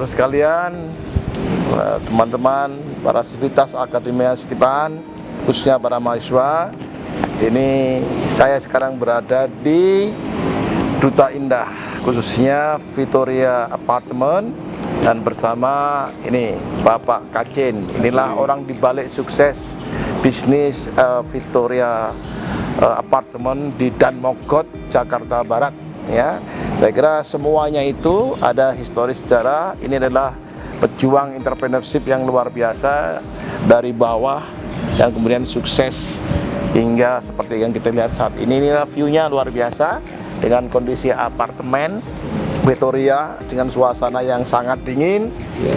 saudara sekalian, teman-teman, para sivitas Akademia Stipan, khususnya para mahasiswa. Ini saya sekarang berada di Duta Indah, khususnya Victoria Apartment, dan bersama ini Bapak Kacin. Inilah orang dibalik sukses bisnis Victoria Apartment di Dan Mogot, Jakarta Barat. Ya, saya kira semuanya itu ada historis sejarah. Ini adalah pejuang entrepreneurship yang luar biasa dari bawah yang kemudian sukses hingga seperti yang kita lihat saat ini. Inilah view-nya luar biasa dengan kondisi apartemen Victoria dengan suasana yang sangat dingin,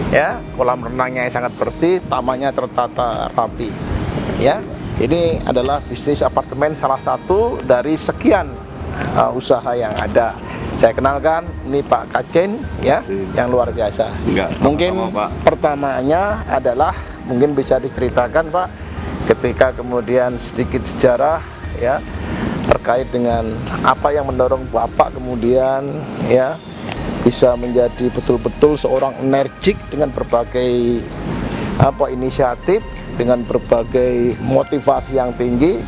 ya, kolam renangnya yang sangat bersih, tamannya tertata rapi. Ya, ini adalah bisnis apartemen salah satu dari sekian usaha yang ada. Saya kenalkan, ini Pak Kacin, ya, yang luar biasa. Mungkin pertamanya adalah mungkin bisa diceritakan, Pak, ketika kemudian sedikit sejarah, ya, terkait dengan apa yang mendorong Bapak kemudian, ya, bisa menjadi betul-betul seorang energik dengan berbagai inisiatif, dengan berbagai motivasi yang tinggi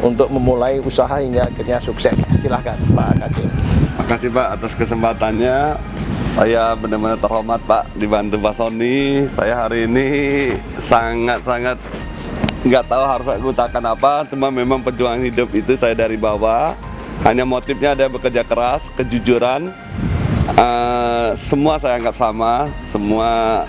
untuk memulai usaha hingga akhirnya sukses. Silahkan Pak Kacin. Makasih Pak atas kesempatannya. Saya benar-benar terhormat Pak, dibantu Pak Sony. Saya hari ini sangat-sangat nggak tahu harus mengutarakan apa. Cuma memang perjuangan hidup itu saya dari bawah. Hanya motifnya ada bekerja keras, kejujuran. Semua saya anggap sama, semua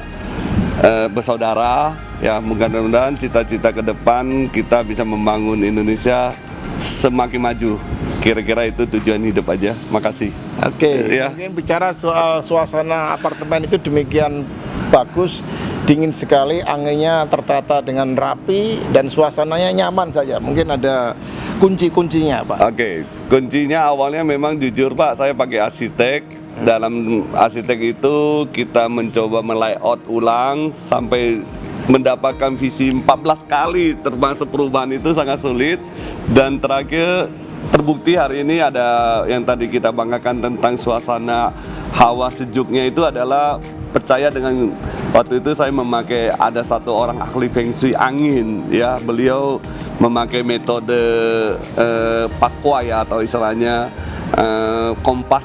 bersaudara. Ya, mudah-mudahan cita-cita ke depan kita bisa membangun Indonesia semakin maju. Kira-kira itu tujuan hidup aja. Makasih. Oke, ya. Mungkin bicara soal suasana apartemen itu demikian bagus, dingin sekali, anginnya tertata dengan rapi dan suasananya nyaman saja. Mungkin ada kunci-kuncinya, Pak. Oke, kuncinya awalnya memang jujur Pak, saya pakai arsitek. Dalam arsitek itu kita mencoba melayout ulang sampai mendapatkan visi 14 kali, termasuk perubahan itu sangat sulit. Dan terakhir terbukti hari ini ada yang tadi kita banggakan tentang suasana hawa sejuknya itu adalah percaya dengan waktu itu saya memakai ada satu orang ahli feng shui angin, ya, beliau memakai metode pakwa, ya, atau istilahnya kompas.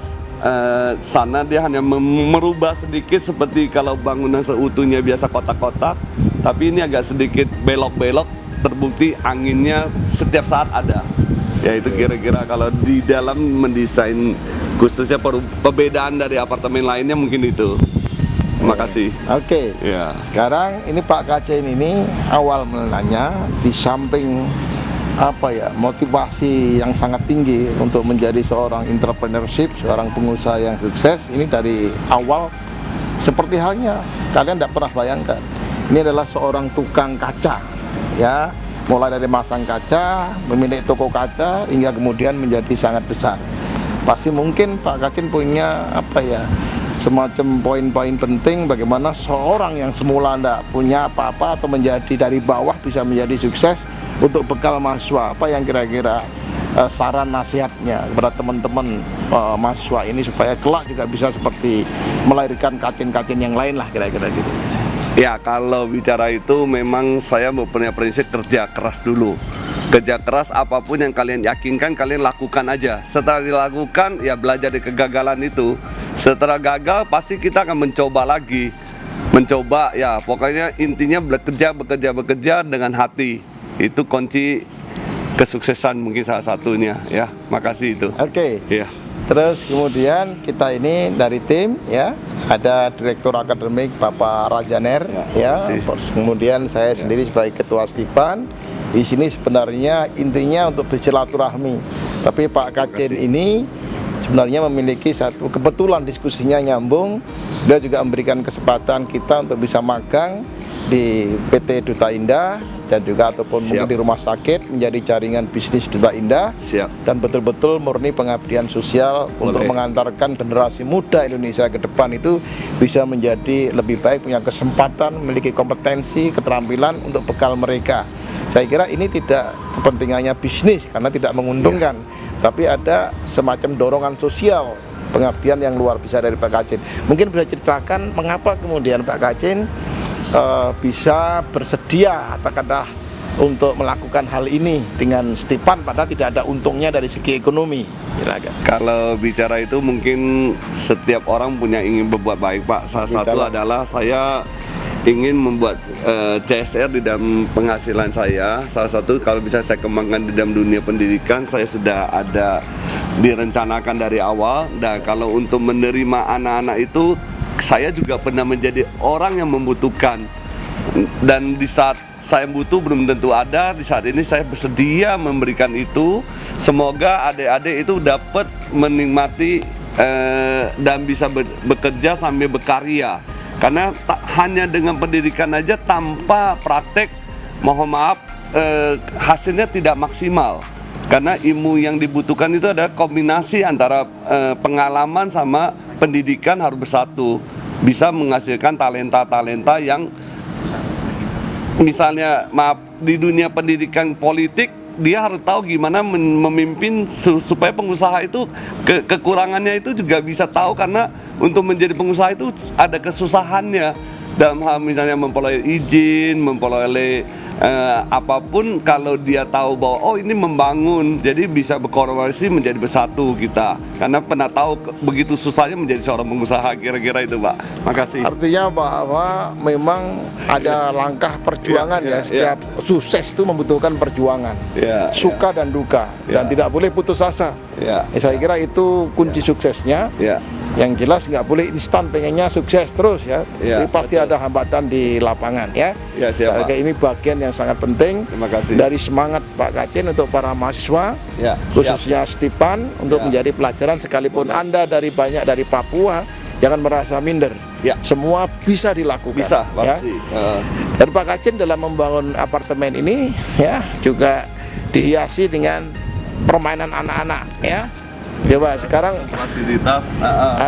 Sana dia hanya merubah sedikit seperti kalau bangunan seutuhnya biasa kotak-kotak, tapi ini agak sedikit belok-belok, terbukti anginnya setiap saat ada. Ya, itu kira-kira kalau di dalam mendesain khususnya perbedaan dari apartemen lainnya mungkin itu. Terima kasih. Oke. Ya. Sekarang ini Pak Kacin ini awal mulanya di samping motivasi yang sangat tinggi untuk menjadi seorang entrepreneurship, seorang pengusaha yang sukses. Ini dari awal seperti halnya kalian tidak pernah bayangkan. Ini adalah seorang tukang kaca, ya, mulai dari masang kaca, memiliki toko kaca hingga kemudian menjadi sangat besar. Pasti mungkin Pak Kacin punya semacam poin-poin penting bagaimana seorang yang semula tidak punya apa-apa atau menjadi dari bawah bisa menjadi sukses. Untuk bekal mahasiswa, apa yang kira-kira saran nasihatnya kepada teman-teman mahasiswa ini supaya kelak juga bisa seperti melahirkan Kacin-Kacin yang lain lah, kira-kira gitu. Ya, kalau bicara itu memang saya punya prinsip kerja keras dulu. Kerja keras apapun yang kalian yakinkan, kalian lakukan aja. Setelah dilakukan, ya belajar dari kegagalan itu. Setelah gagal, pasti kita akan mencoba lagi. Mencoba, ya pokoknya intinya bekerja dengan hati. Itu kunci kesuksesan mungkin salah satunya, ya. Makasih itu. Oke. Ya. Terus kemudian kita ini dari tim, ya, ada Direktur Akademik Bapak Rajaner, ya. Kemudian saya sendiri sebagai Ketua Stipan. Di sini sebenarnya intinya untuk bersilaturahmi. Tapi Pak Kacin ini sebenarnya memiliki satu kebetulan diskusinya nyambung. Dia juga memberikan kesempatan kita untuk bisa magang di PT Duta Indah dan juga ataupun mungkin di rumah sakit menjadi jaringan bisnis Duta Indah. Dan betul-betul murni pengabdian sosial untuk mengantarkan generasi muda Indonesia ke depan itu bisa menjadi lebih baik, punya kesempatan, memiliki kompetensi, keterampilan untuk bekal mereka. Saya kira ini tidak kepentingannya bisnis karena tidak menguntungkan, tapi ada semacam dorongan sosial pengabdian yang luar biasa dari Pak Kacin. Mungkin bisa ceritakan mengapa kemudian Pak Kacin bisa bersedia katakanlah untuk melakukan hal ini dengan Stepan padahal tidak ada untungnya dari segi ekonomi. Kalau bicara itu mungkin setiap orang punya ingin berbuat baik, Pak. Salah satu adalah saya ingin membuat CSR di dalam penghasilan saya. Salah satu kalau bisa saya kembangkan di dalam dunia pendidikan, saya sudah ada direncanakan dari awal. Dan kalau untuk menerima anak-anak itu, saya juga pernah menjadi orang yang membutuhkan. Dan di saat saya butuh belum tentu ada, di saat ini saya bersedia memberikan itu. Semoga adik-adik itu dapat menikmati dan bisa bekerja sambil berkarya. Karena hanya dengan pendidikan aja tanpa praktek, mohon maaf, hasilnya tidak maksimal. Karena ilmu yang dibutuhkan itu ada kombinasi antara pengalaman sama pendidikan harus bersatu. Bisa menghasilkan talenta-talenta yang misalnya di dunia pendidikan politik, dia harus tahu gimana memimpin supaya pengusaha itu kekurangannya itu juga bisa tahu, karena untuk menjadi pengusaha itu ada kesusahannya dalam hal misalnya memperoleh izin, memperoleh apapun. Kalau dia tahu bahwa oh ini membangun, jadi bisa berkoordinasi menjadi bersatu kita, karena pernah tahu begitu susahnya menjadi seorang pengusaha. Kira-kira itu, Pak. Makasih. Artinya bahwa memang ada langkah perjuangan setiap sukses itu membutuhkan perjuangan, suka dan duka, dan tidak boleh putus asa. Saya kira itu kunci suksesnya. Yang jelas nggak boleh instan pengennya sukses terus tapi pasti ada hambatan di lapangan Saya kira ini bagian yang sangat penting dari semangat Pak Kacin untuk para mahasiswa, khususnya Stepan, untuk menjadi pelajaran. Sekalipun Anda banyak dari Papua, jangan merasa minder. Semua bisa dilakukan. Bisa, pasti. Dan Pak Kacin dalam membangun apartemen ini juga dihiasi dengan permainan anak-anak Pak, sekarang fasilitas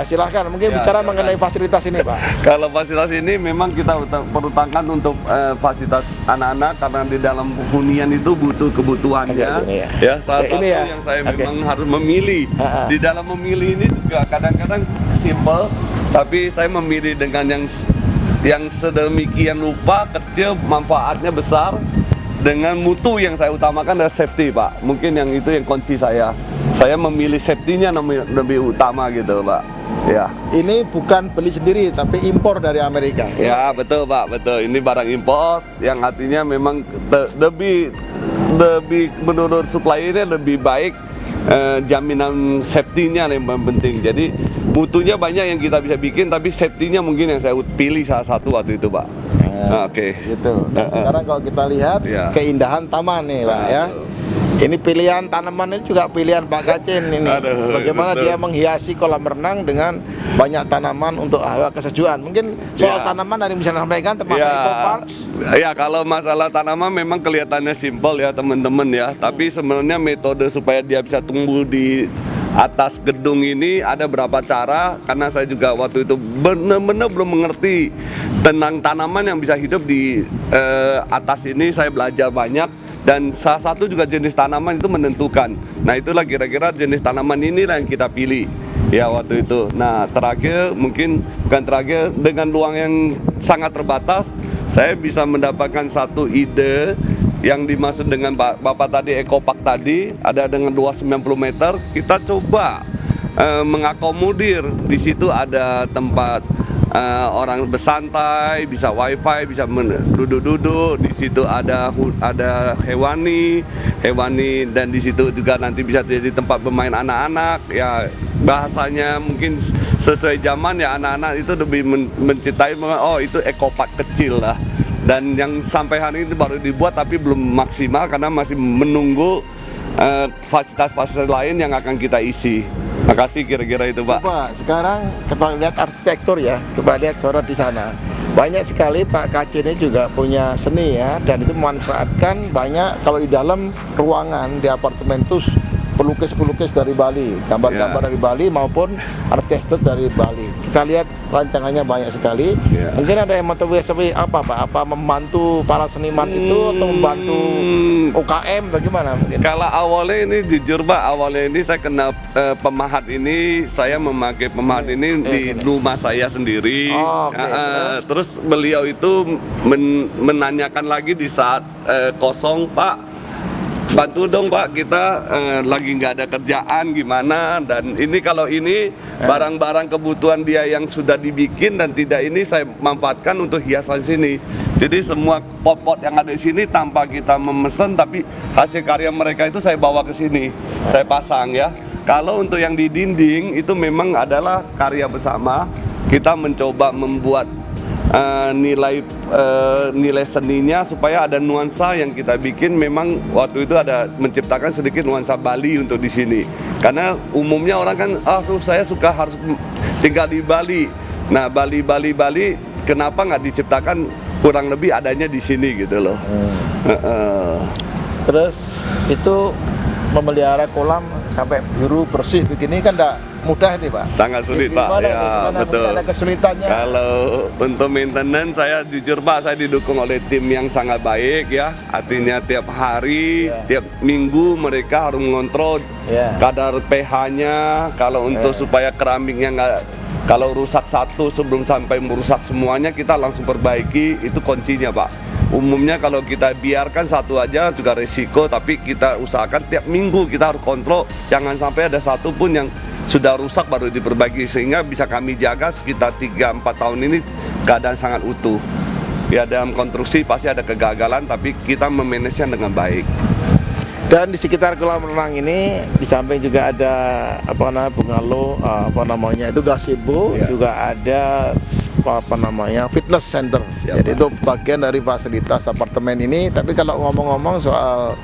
silahkan mungkin bicara mengenai fasilitas ini, Pak. Kalau fasilitas ini memang kita perutangkan untuk fasilitas anak-anak, karena di dalam hunian itu butuh kebutuhannya. Salah satu yang saya memang harus memilih. Di dalam memilih ini juga kadang-kadang simple, tapi saya memilih dengan yang sedemikian rupa kecil, manfaatnya besar, dengan mutu yang saya utamakan adalah safety, Pak. Mungkin yang itu yang kunci saya. Saya memilih safety-nya lebih utama gitu, Pak. Ini bukan beli sendiri tapi impor dari Amerika. Betul, Pak, betul. Ini barang impor yang artinya memang lebih menurut suppliernya lebih baik, jaminan safety-nya yang penting. Jadi mutunya banyak yang kita bisa bikin, tapi safety-nya mungkin yang saya pilih salah satu waktu itu, Pak. Gitu. Dan sekarang kalau kita lihat keindahan taman nih, Pak Ini pilihan tanaman ini juga pilihan Pak Kacin ini. Bagaimana dia menghiasi kolam renang dengan banyak tanaman untuk kesejukan. Mungkin soal tanaman dari bisa sampaikan termasuk ekopark. Kalau masalah tanaman memang kelihatannya simpel teman-teman tapi sebenarnya metode supaya dia bisa tumbuh di atas gedung ini ada berapa cara, karena saya juga waktu itu benar-benar belum mengerti tentang tanaman yang bisa hidup di atas ini. Saya belajar banyak. Dan salah satu juga jenis tanaman itu menentukan. Nah itulah kira-kira jenis tanaman inilah yang kita pilih waktu itu. Nah terakhir, mungkin bukan terakhir, dengan ruang yang sangat terbatas, saya bisa mendapatkan satu ide yang dimaksud dengan Bapak tadi, ekopark tadi, ada dengan luas 90 meter. Kita coba mengakomodir. Di situ ada tempat orang bersantai, bisa wifi, bisa duduk-duduk. Di situ ada hewani, dan di situ juga nanti bisa jadi tempat bermain anak-anak. Bahasanya mungkin sesuai zaman anak-anak itu lebih mencintai, itu ekopark kecil lah. Dan yang sampai hari ini baru dibuat tapi belum maksimal karena masih menunggu fasilitas-fasilitas lain yang akan kita isi. Makasih, kira-kira itu, Pak. Sekarang kita lihat arsitektur coba lihat sorot di sana. Banyak sekali Pak Kacin ini juga punya seni dan itu memanfaatkan banyak. Kalau di dalam ruangan di apartemen itu pelukis-pelukis dari Bali, gambar-gambar dari Bali maupun arsitektur dari Bali. kita lihat rancangannya banyak sekali. Ya. Mungkin ada yang motivasi apa Pak? Apa membantu para seniman itu atau membantu UKM atau gimana mungkin? Kalau awalnya ini jujur Pak, awalnya ini saya kena pemahat ini, saya memakai pemahat ini di rumah saya sendiri. Oh, oke. Terus beliau itu menanyakan lagi di saat kosong, Pak, bantu dong Pak, kita lagi nggak ada kerjaan gimana, dan ini kalau ini barang-barang kebutuhan dia yang sudah dibikin dan tidak ini saya manfaatkan untuk hiasan sini. Jadi semua pot-pot yang ada di sini tanpa kita memesan, tapi hasil karya mereka itu saya bawa ke sini, saya pasang ya. Kalau untuk yang di dinding itu memang adalah karya bersama, kita mencoba membuat nilai seninya supaya ada nuansa yang kita bikin. Memang waktu itu ada menciptakan sedikit nuansa Bali untuk di sini, karena umumnya orang kan saya suka harus tinggal di Bali. Nah Bali kenapa nggak diciptakan kurang lebih adanya di sini gitu loh. Terus itu memelihara kolam sampai biru bersih begini kan enggak mudah ini Pak? Sangat sulit Pak, ya betul. Ada kesulitannya. Kalau untuk maintenance saya jujur Pak, saya didukung oleh tim yang sangat baik ya. Artinya tiap hari, tiap minggu mereka harus mengontrol kadar pH-nya. Kalau untuk supaya keramiknya nggak, kalau rusak satu sebelum sampai merusak semuanya kita langsung perbaiki, itu kuncinya Pak. Umumnya kalau kita biarkan satu aja juga resiko, tapi kita usahakan tiap minggu kita harus kontrol, jangan sampai ada satu pun yang sudah rusak baru diperbaiki, sehingga bisa kami jaga sekitar 3-4 tahun ini keadaan sangat utuh. Ya dalam konstruksi pasti ada kegagalan, tapi kita memanagenya dengan baik. Dan di sekitar kolam renang ini di samping juga ada bungalow, itu gazebo, juga ada fitness center. Jadi itu bagian dari fasilitas apartemen ini. Tapi kalau ngomong-ngomong soal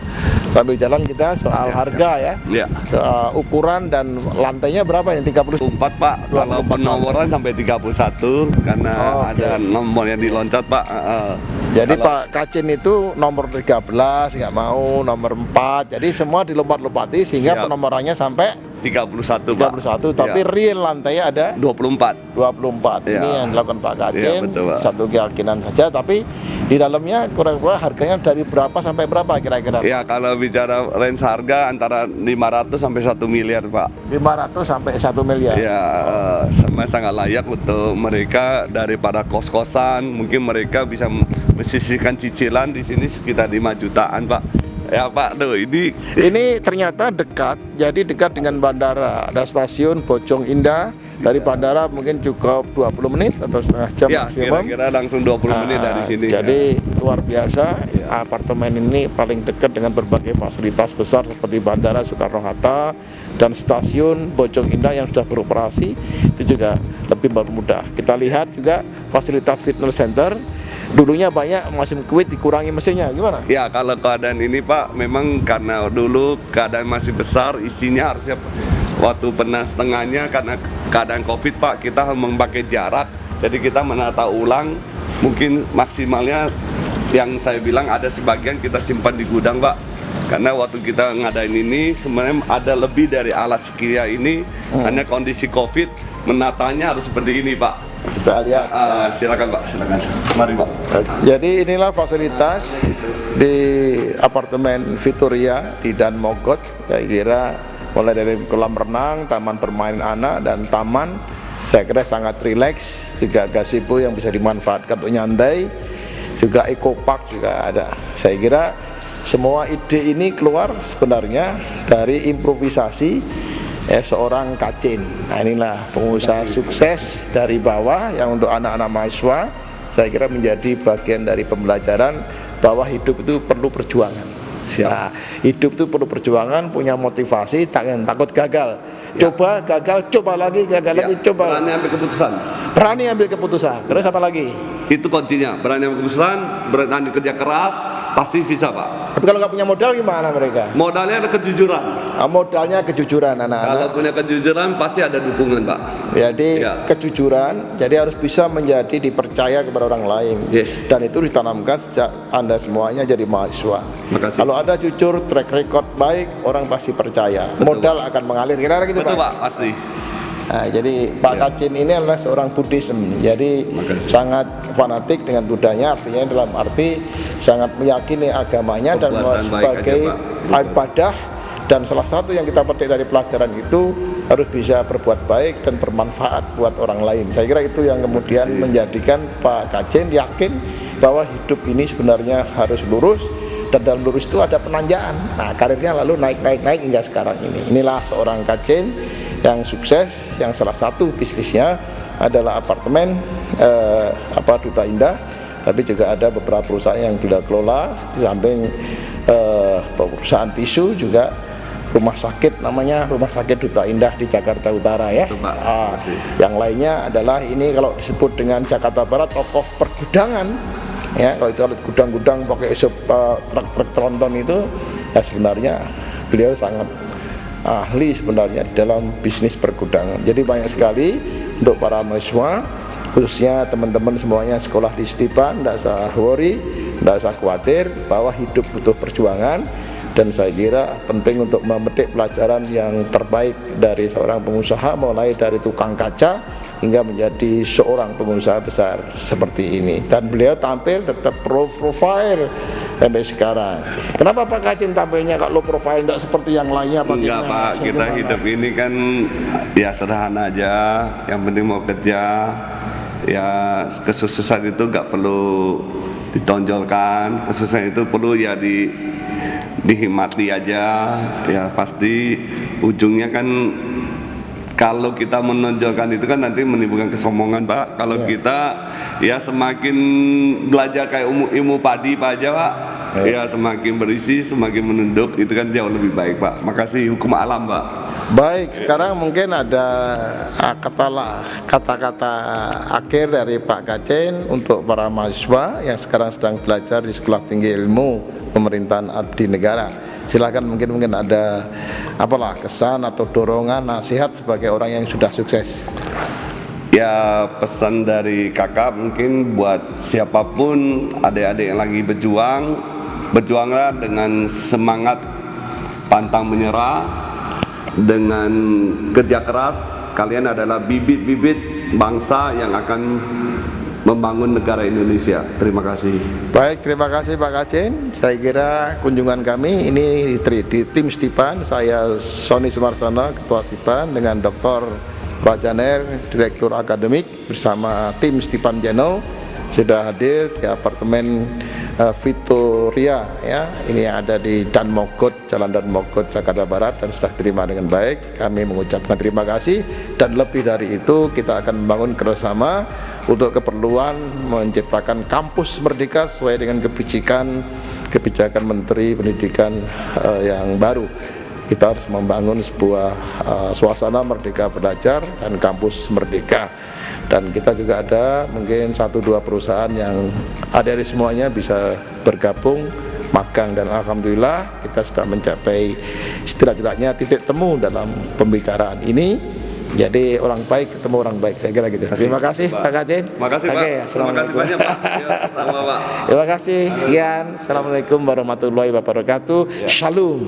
sambil jalan kita soal harga ya. Soal ukuran dan lantainya berapa ini? 34 Pak. Kalau penomoran sampai 31 karena ada nomor yang diloncat Pak. Jadi Pak Kacin itu nomor 13 nggak mau, nomor 4. Jadi semua dilompat-lompati sehingga penomorannya sampai 31 Pak. Tapi real lantainya ada 24. Ini yang dilakukan Pak Kacin, satu keyakinan saja. Tapi di dalamnya kurang-kurang harganya dari berapa sampai berapa kira-kira? Ya kalau bicara range harga antara 500 sampai 1 miliar Pak. 500 sampai 1 miliar. Ya, sangat layak untuk mereka daripada kos-kosan. Mungkin mereka bisa mesisihkan cicilan di sini sekitar 5 jutaan Pak. Ya Pak, ini ternyata dekat, jadi dekat dengan bandara. Ada stasiun Bojong Indah, dari bandara mungkin cukup 20 menit atau setengah jam maksimum. Kira-kira langsung 20 menit dari sini. Jadi luar biasa, apartemen ini paling dekat dengan berbagai fasilitas besar seperti bandara Soekarno-Hatta dan stasiun Bojong Indah yang sudah beroperasi, itu juga lebih mudah. Kita lihat juga fasilitas fitness center. Dulunya banyak musim kuit dikurangi mesinnya, gimana? Ya kalau keadaan ini Pak, memang karena dulu keadaan masih besar, isinya harusnya waktu pernah setengahnya karena keadaan Covid Pak, kita harus memakai jarak. Jadi kita menata ulang, mungkin maksimalnya yang saya bilang ada sebagian kita simpan di gudang Pak. Karena waktu kita ngadain ini sebenarnya ada lebih dari alat sekia ini, hanya kondisi Covid menatanya harus seperti ini Pak. Kita lihat. Silakan Pak, silakan. Mari Pak. Jadi inilah fasilitas di apartemen Victoria di Dan Mogot. Saya kira mulai dari kolam renang, taman permainan anak dan taman, saya kira sangat rileks. Juga gazebo yang bisa dimanfaatkan untuk nyantai. Juga eco park juga ada. Saya kira semua ide ini keluar sebenarnya dari improvisasi seorang Kacin. Nah inilah pengusaha sukses dari bawah yang untuk anak-anak mahasiswa saya kira menjadi bagian dari pembelajaran bahwa hidup itu perlu perjuangan. Nah, hidup itu perlu perjuangan, punya motivasi, jangan takut gagal. Coba gagal, coba lagi, gagal lagi, coba. Berani ambil keputusan. Berani ambil keputusan. Terus apa lagi? Itu kuncinya, berani ambil keputusan, berani kerja keras, pasti bisa Pak. Tapi kalau nggak punya modal gimana mereka? Modalnya ada kejujuran. Modalnya kejujuran anak-anak. Kalau punya kejujuran pasti ada dukungan Pak. Jadi kejujuran, jadi harus bisa menjadi dipercaya kepada orang lain. Dan itu ditanamkan sejak Anda semuanya jadi mahasiswa. Makasih. Kalau ada jujur, track record baik, orang pasti percaya. Modal akan mengalir. Kira-kira gitu Betul Pak. Pak, pasti. Nah, jadi Pak Kacin ini adalah seorang Buddhism, jadi sangat fanatik dengan Budanya, artinya dalam arti sangat meyakini agamanya dan Perbuatan baik sebagai aja, Pak. ibadah. Dan salah satu yang kita petik dari pelajaran itu harus bisa berbuat baik dan bermanfaat buat orang lain. Saya kira itu yang kemudian menjadikan Pak Kacin yakin bahwa hidup ini sebenarnya harus lurus, dan dalam lurus itu ada penanjaan. Nah, karirnya lalu naik hingga sekarang ini. Inilah seorang Kacin yang sukses, yang salah satu bisnisnya adalah apartemen Duta Indah, tapi juga ada beberapa perusahaan yang beliau kelola, di samping perusahaan tisu juga rumah sakit, namanya Rumah Sakit Duta Indah di Jakarta Utara ya. Yang lainnya adalah ini kalau disebut dengan Jakarta Barat tokoh pergudangan ya. Kalau itu gudang-gudang pakai truk tronton itu ya, sebenarnya beliau sangat ahli sebenarnya dalam bisnis pergudangan. Jadi banyak sekali untuk para mahasiswa, khususnya teman-teman semuanya sekolah di Stipan, tidak usah worry, tidak usah khawatir bahwa hidup butuh perjuangan. Dan saya kira penting untuk memetik pelajaran yang terbaik dari seorang pengusaha, mulai dari tukang kaca hingga menjadi seorang pengusaha besar seperti ini. Dan beliau tampil tetap profile sampai sekarang. Kenapa Pak Kacin tampilnya kok low profile, tidak seperti yang lainnya? Enggak Pak, kita hidup ini kan ya sederhana aja, yang penting mau kerja. Ya kesuksesan itu nggak perlu ditonjolkan, kesuksesan itu perlu ya dihikmati aja. Ya pasti ujungnya kan kalau kita menonjolkan itu kan nanti menimbulkan kesombongan Pak. Kalau kita ya semakin belajar kayak ilmu padi Pak aja Pak, ya semakin berisi, semakin menunduk, itu kan jauh lebih baik Pak. Makasih hukum alam Pak. Baik, sekarang mungkin ada kata-kata akhir dari Pak Kacin untuk para mahasiswa yang sekarang sedang belajar di Sekolah Tinggi Ilmu Pemerintahan Abdi Negara. Silakan, mungkin ada kesan atau dorongan, nasihat sebagai orang yang sudah sukses. Ya pesan dari kakak mungkin buat siapapun adik-adik yang lagi berjuang, berjuanglah dengan semangat pantang menyerah, dengan kerja keras. Kalian adalah bibit-bibit bangsa yang akan membangun negara Indonesia. Terima kasih. Baik, terima kasih Pak Kacin. Saya kira kunjungan kami ini di tim Stipan, saya Sony Sumarsono, Ketua Stipan, dengan Dr. Rajaner, Direktur Akademik, bersama tim Stipan Jeno sudah hadir di apartemen Victoria ya, ini yang ada di Dan Mogot, Jalan Dan Mogot, Jakarta Barat, dan sudah terima dengan baik. Kami mengucapkan terima kasih, dan lebih dari itu kita akan membangun kerjasama untuk keperluan menciptakan kampus merdeka sesuai dengan kebijakan Menteri Pendidikan yang baru. Kita harus membangun sebuah suasana merdeka belajar dan kampus merdeka. Dan kita juga ada mungkin 1-2 perusahaan yang dari semuanya bisa bergabung magang, dan alhamdulillah kita sudah mencapai setidaknya titik temu dalam pembicaraan ini. Jadi orang baik ketemu orang baik, saya kira gitu. Terima kasih Pak Kacin. Makasih Pak. Terima kasih banyak Pak. Sama Pak. Terima kasih. Sekian. Assalamualaikum warahmatullahi wabarakatuh. Shalom.